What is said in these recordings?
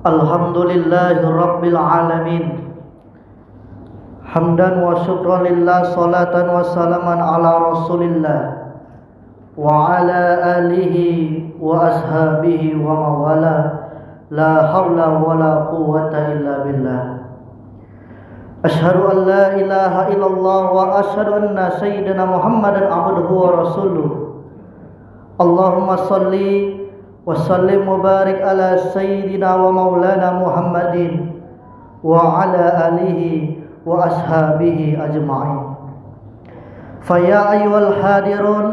Alhamdulillahi Rabbil Alamin. Hamdan wa syukran lillah, salatan wa salaman ala Rasulillah wa ala alihi wa ashabihi wa mawala. La hawla wa la quwwata illa billah. Ashhadu an la ilaha illallah wa ashhadu anna sayyidina Muhammadan abduhu wa rasuluh. Allahumma salli wa sallim wa barik ala sayyidina wa maulana Muhammadin wa ala alihi wa ashabihi ajma'in. Faya ayyuhal hadirun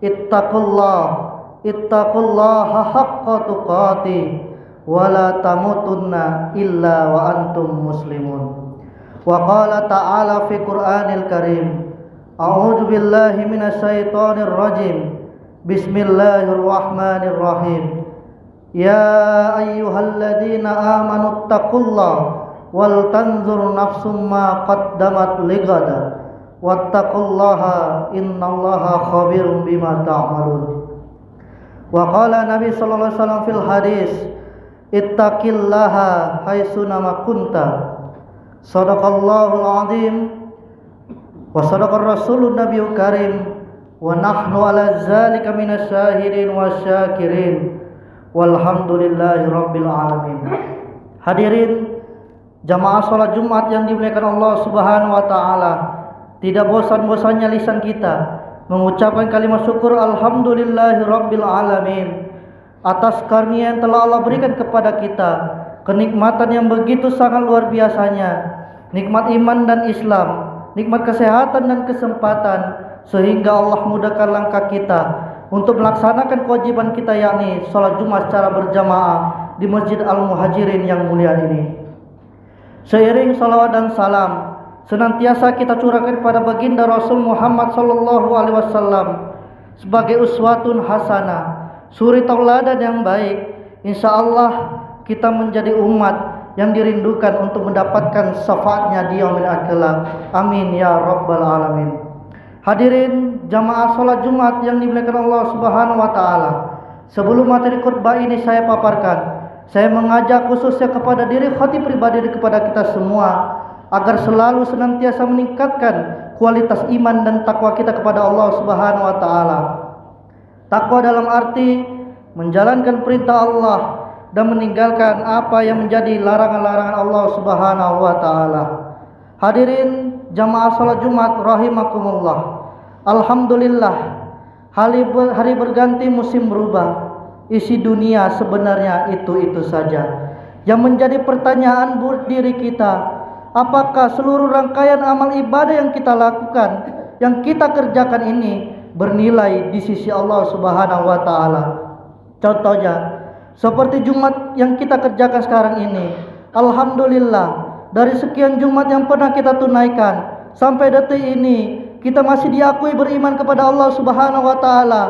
ittaqullaha haqqa tuqatih wa la tamutunna illa wa antum muslimun. Wa qala ta'ala fi Qur'anil Karim, a'udzu billahi minasy syaithanir rajim. Bismillahirrahmanirrahim. Ya ayyuhalladzina amanu taqullaha wal tanzur nafsum ma qaddamat ligada wattaqullaha innallaha khabirum bima ta'malun. Wa qala Nabi sallallahu alaihi wasallam fil hadis, ittaqillaha haitsu ma kunta. Shadaqallahul azim wa sadaqar rasulun nabiyul karim. Wa nahnu ala zalika minas syahidin wasyakirin. Walhamdulillahi rabbil alamin. Hadirin jamaah salat Jumat yang dimuliakan Allah Subhanahu wa taala, tidak bosan-bosannya lisan kita mengucapkan kalimat syukur alhamdulillahi rabbil alamin atas karunia yang telah Allah berikan kepada kita, kenikmatan yang begitu sangat luar biasanya, nikmat iman dan Islam, nikmat kesehatan dan kesempatan, sehingga Allah mudahkan langkah kita untuk melaksanakan kewajiban kita, yakni sholat Jumat secara berjamaah di Masjid Al-Muhajirin yang mulia ini. Seiring salawat dan salam senantiasa kita curahkan kepada baginda Rasul Muhammad sallallahu alaihi wasallam sebagai uswatun hasanah, suri tauladan yang baik. Insyaallah kita menjadi umat yang dirindukan untuk mendapatkan syafaatnya di yaumil akhir. Amin ya rabbal alamin. Hadirin jamaah salat Jumat yang dimuliakan Allah Subhanahu wa taala, sebelum materi khutbah ini saya paparkan, saya mengajak khususnya kepada diri khatib pribadi kepada kita semua agar selalu senantiasa meningkatkan kualitas iman dan takwa kita kepada Allah Subhanahu wa taala. Takwa dalam arti menjalankan perintah Allah dan meninggalkan apa yang menjadi larangan-larangan Allah Subhanahu wa taala. Hadirin jamaah salat Jumat rahimakumullah. Alhamdulillah, hari berganti, musim berubah. Isi dunia sebenarnya itu saja. Yang menjadi pertanyaan buat diri kita, apakah seluruh rangkaian amal ibadah yang kita lakukan, yang kita kerjakan ini bernilai di sisi Allah Subhanahu wa taala? Contohnya seperti Jumat yang kita kerjakan sekarang ini. Alhamdulillah, dari sekian Jumat yang pernah kita tunaikan, sampai detik ini kita masih diakui beriman kepada Allah Subhanahu wa taala.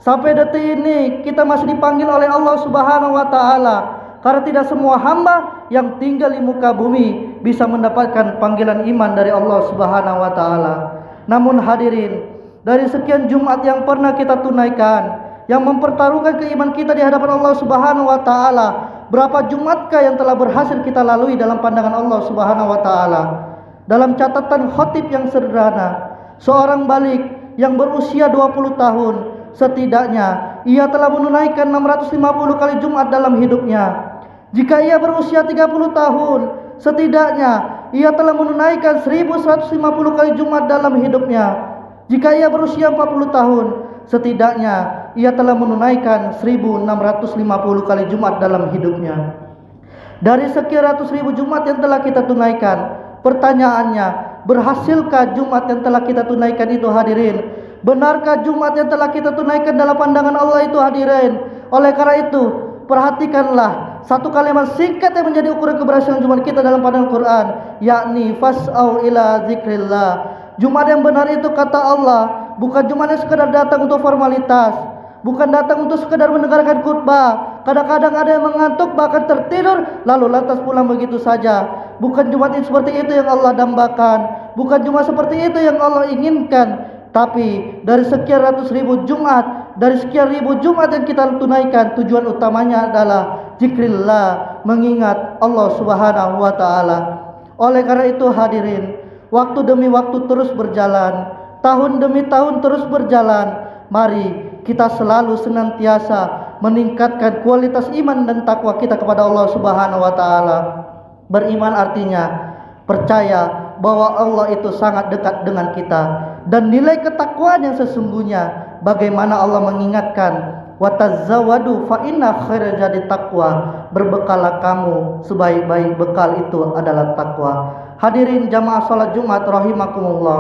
Sampai detik ini kita masih dipanggil oleh Allah Subhanahu wa taala, karena tidak semua hamba yang tinggal di muka bumi bisa mendapatkan panggilan iman dari Allah Subhanahu wa taala. Namun hadirin, dari sekian Jumat yang pernah kita tunaikan, yang mempertaruhkan keimanan kita di hadapan Allah Subhanahu wa taala, berapa Jumatkah yang telah berhasil kita lalui dalam pandangan Allah Subhanahu wa taala? Dalam catatan khatib yang sederhana, seorang balik yang berusia 20 tahun, setidaknya ia telah menunaikan 650 kali Jumat dalam hidupnya. Jika ia berusia 30 tahun, setidaknya ia telah menunaikan 1150 kali Jumat dalam hidupnya. Jika ia berusia 40 tahun, setidaknya ia telah menunaikan 1650 kali Jumat dalam hidupnya. Dari sekian ratus ribu Jumat yang telah kita tunaikan, pertanyaannya, berhasilkah Jumat yang telah kita tunaikan itu, hadirin? Benarkah Jumat yang telah kita tunaikan dalam pandangan Allah itu, hadirin? Oleh karena itu, perhatikanlah satu kalimat singkat yang menjadi ukuran keberhasilan Jumat kita dalam pandangan Quran, yakni fas'au ila zikrillah. Jumat yang benar itu, kata Allah, bukan Jumat yang sekedar datang untuk formalitas, bukan datang untuk sekedar mendengarkan khutbah. Kadang-kadang ada yang mengantuk bahkan tertidur lalu lantas pulang begitu saja. Bukan Jumat yang seperti itu yang Allah dambakan, bukan Jumat seperti itu yang Allah inginkan. Tapi dari sekian ratus ribu Jumat, dari sekian ribu Jumat yang kita tunaikan, tujuan utamanya adalah zikrillah, mengingat Allah Subhanahu wa taala. Oleh karena itu hadirin, waktu demi waktu terus berjalan, tahun demi tahun terus berjalan. Mari kita selalu senantiasa meningkatkan kualitas iman dan takwa kita kepada Allah Subhanahu wa taala. Beriman artinya percaya bahwa Allah itu sangat dekat dengan kita, dan nilai ketakwaan yang sesungguhnya bagaimana Allah mengingatkan, watazawadu fa inna khairal zadi taqwa, berbekallah kamu, sebaik-baik bekal itu adalah takwa. Hadirin jamaah salat Jumat rahimakumullah,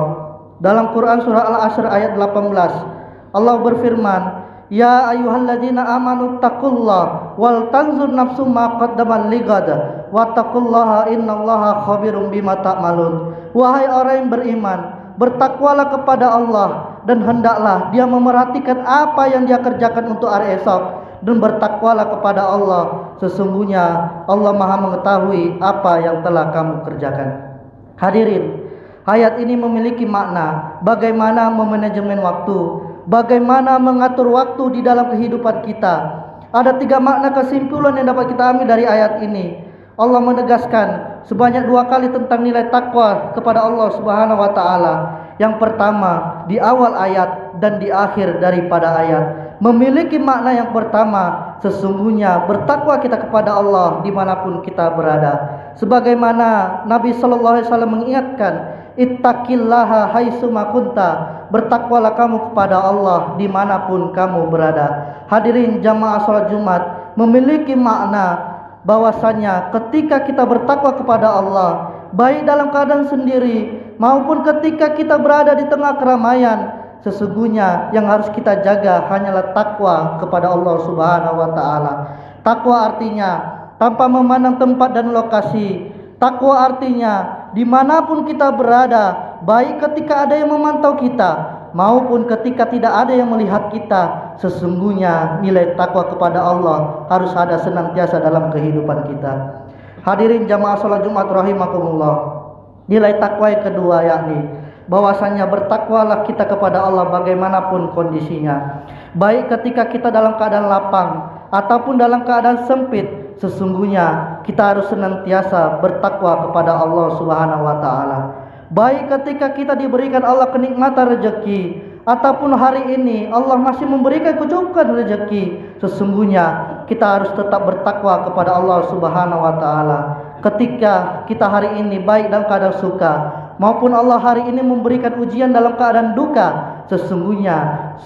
dalam Quran surah Al-Asr ayat 18 Allah berfirman, ya ayyuhalladzina amanu taqullah wal tanzur nafsum ma qaddamat ligad wattaqullaha innallaha khabirum bima ta'malun. Wahai orang yang beriman, bertakwalah kepada Allah dan hendaklah dia memerhatikan apa yang dia kerjakan untuk hari esok, dan bertakwalah kepada Allah, sesungguhnya Allah Maha mengetahui apa yang telah kamu kerjakan. Hadirin, ayat ini memiliki makna bagaimana memanajemen waktu, bagaimana mengatur waktu di dalam kehidupan kita. Ada 3 makna kesimpulan yang dapat kita ambil dari ayat ini. Allah menegaskan sebanyak 2 kali tentang nilai takwa kepada Allah Subhanahu wa taala. Yang pertama di awal ayat dan di akhir daripada ayat memiliki makna yang pertama, sesungguhnya bertakwa kita kepada Allah dimanapun kita berada. Sebagaimana Nabi SAW mengingatkan, ittaqillaha haitsuma kunta, bertakwalah kamu kepada Allah dimanapun kamu berada. Hadirin jamaah salat Jumat, memiliki makna bahwasanya ketika kita bertakwa kepada Allah, baik dalam keadaan sendiri maupun ketika kita berada di tengah keramaian, sesungguhnya yang harus kita jaga hanyalah takwa kepada Allah Subhanahu wa taala. Takwa artinya tanpa memandang tempat dan lokasi. Takwa artinya dimanapun kita berada, baik ketika ada yang memantau kita maupun ketika tidak ada yang melihat kita, sesungguhnya nilai takwa kepada Allah harus ada senantiasa dalam kehidupan kita. Hadirin jamaah salat Jumat rahimakumullah, nilai takwa yang kedua yakni bahwasanya bertakwalah kita kepada Allah bagaimanapun kondisinya, baik ketika kita dalam keadaan lapang ataupun dalam keadaan sempit, sesungguhnya kita harus senantiasa bertakwa kepada Allah Subhanahu wa taala. Baik ketika kita diberikan Allah kenikmatan rezeki, ataupun hari ini Allah masih memberikan kecukupan rezeki, sesungguhnya kita harus tetap bertakwa kepada Allah Subhanahu wa taala. Ketika kita hari ini baik dalam keadaan suka maupun Allah hari ini memberikan ujian dalam keadaan duka, sesungguhnya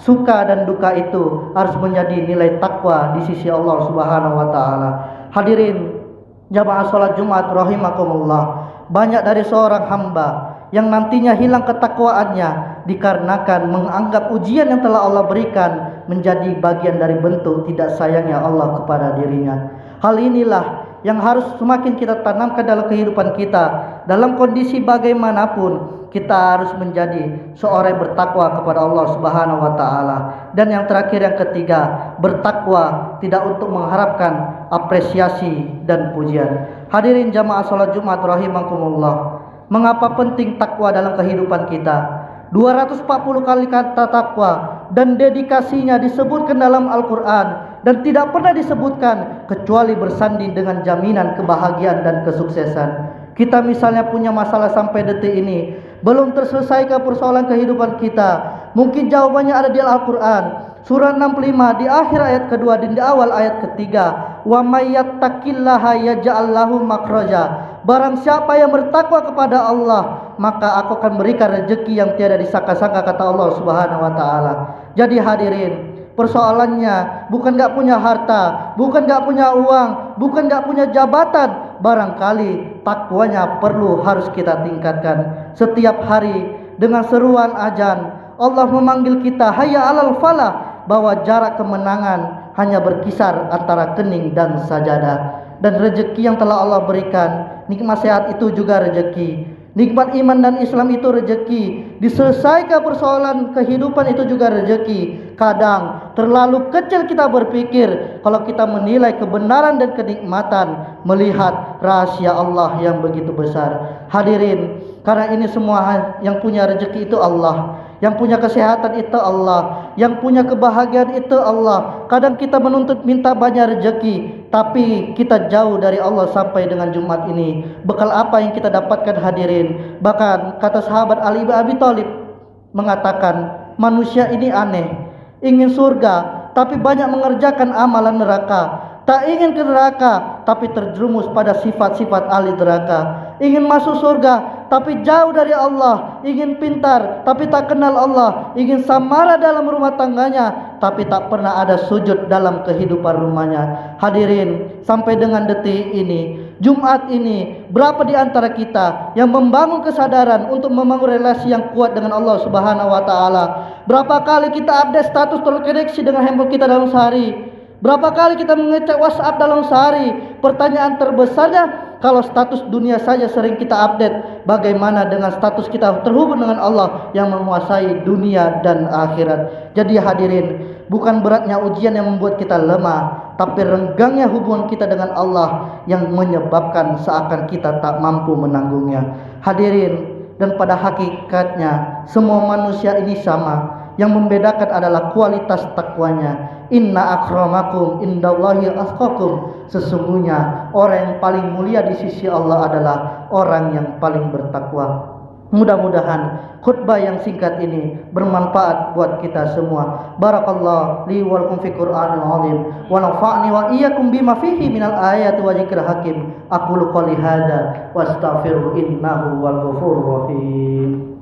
suka dan duka itu harus menjadi nilai takwa di sisi Allah Subhanahu wa taala. Hadirin jamaah salat Jumat rahimakumullah, banyak dari seorang hamba yang nantinya hilang ketakwaannya dikarenakan menganggap ujian yang telah Allah berikan menjadi bagian dari bentuk tidak sayangnya Allah kepada dirinya. Hal inilah yang harus semakin kita tanamkan dalam kehidupan kita. Dalam kondisi bagaimanapun kita harus menjadi seorang yang bertakwa kepada Allah Subhanahu wa taala. Dan yang terakhir, yang ketiga, bertakwa tidak untuk mengharapkan apresiasi dan pujian. Hadirin jamaah salat Jumat rahimakumullah, mengapa penting takwa dalam kehidupan kita? 240 kali kata takwa dan dedikasinya disebutkan dalam Al-Quran, dan tidak pernah disebutkan kecuali bersanding dengan jaminan kebahagiaan dan kesuksesan. Kita misalnya punya masalah sampai detik ini, belum terselesaikan persoalan kehidupan kita, mungkin jawabannya ada di Al-Quran. Surah 65 di akhir ayat kedua dan di awal ayat ketiga, wa may yattaqillaha yaj'al lahu makhraja, barang siapa yang bertakwa kepada Allah, maka aku akan berikan rezeki yang tiada disangka-sangka, kata Allah Subhanahu wa taala. Jadi hadirin, persoalannya bukan gak punya harta, bukan gak punya uang, bukan gak punya jabatan. Barangkali takwanya perlu harus kita tingkatkan. Setiap hari dengan seruan azan Allah memanggil kita, hayya alal falah, bahwa jarak kemenangan hanya berkisar antara kening dan sajadah. Dan rezeki yang telah Allah berikan, nikmat sehat itu juga rezeki, nikmat iman dan Islam itu rezeki, diselesaikan persoalan kehidupan itu juga rezeki. Kadang terlalu kecil kita berpikir kalau kita menilai kebenaran dan kenikmatan melihat rahasia Allah yang begitu besar. Hadirin, karena ini semua yang punya rezeki itu Allah, Yang punya kesehatan itu Allah, yang punya kebahagiaan itu Allah. Kadang kita menuntut minta banyak rezeki, tapi kita jauh dari Allah sampai dengan Jumat ini. Bekal apa yang kita dapatkan hadirin? Bahkan kata sahabat Ali bin Abi Thalib mengatakan, manusia ini aneh, ingin surga tapi banyak mengerjakan amalan neraka. Tak ingin ke neraka tapi terjerumus pada sifat-sifat ahli neraka. Ingin masuk surga tapi jauh dari Allah. Ingin pintar tapi tak kenal Allah. Ingin samara dalam rumah tangganya tapi tak pernah ada sujud dalam kehidupan rumahnya. Hadirin, sampai dengan detik ini, Jumat ini, berapa di antara kita yang membangun kesadaran untuk membangun relasi yang kuat dengan Allah Subhanahu wa taala? Berapa kali kita update status terkoneksi dengan handphone kita dalam sehari? Berapa kali kita mengecek WhatsApp dalam sehari? Pertanyaan terbesarnya, kalau status dunia saja sering kita update, bagaimana dengan status kita terhubung dengan Allah yang menguasai dunia dan akhirat? Jadi hadirin, bukan beratnya ujian yang membuat kita lemah, tapi renggangnya hubungan kita dengan Allah yang menyebabkan seakan kita tak mampu menanggungnya. Hadirin, dan pada hakikatnya semua manusia ini sama. Yang membedakan adalah kualitas takwanya. Inna akramakum indallahi atqakum. Sesungguhnya orang yang paling mulia di sisi Allah adalah orang yang paling bertakwa. Mudah-mudahan khutbah yang singkat ini bermanfaat buat kita semua. Barakallahu li wa lakum fi Qur'anil azim wa nafa'ni wa iyyakum bima fihi minal ayati wa dzikril hakim. Aqulu qouli hadza wa astaghfiru innahu wal ghafurur rahim.